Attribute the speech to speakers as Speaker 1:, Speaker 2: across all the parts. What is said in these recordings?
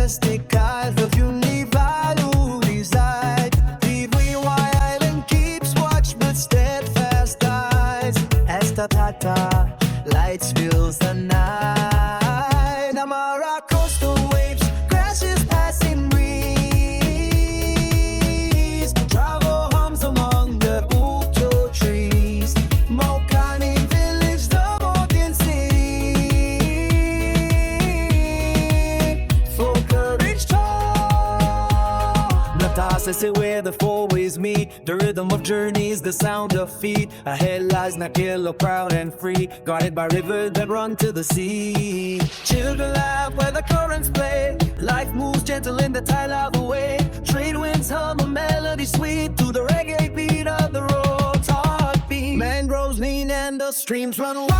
Speaker 1: majestic isles of Univalu reside. Viviwa Island keeps watch with steadfast eyes as Tatata lights fills the night. Namara coastal waves crashes passing breeze. Travel hums among the Itaukei trees. Mokani village, the modern city. Full courage tall. Natasa say where the four ways meet. The rhythm of journeys, the sound of feet. Ahead lies Nakilo, proud and free, guarded by rivers that run to the sea. Children laugh where the currents play. Life moves gentle in the tide of the wave. Trade winds hum a melody sweet to the reggae beat of the road's heartbeat. Mangroves lean and the streams run wide.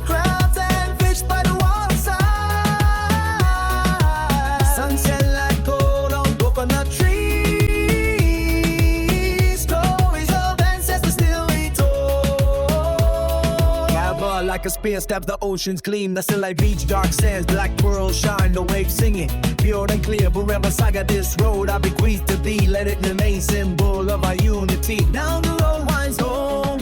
Speaker 1: Crabs and fish by the waterside. Sunset like gold on coconut trees. Stories of ancestors still be told. Gabba like a spear stabs the ocean's gleam. The still like beach, dark sands, black pearls shine. The waves singing, pure and clear. Forever saga this road I bequeath to thee. Let it remain symbol of our unity. Down the road winds home.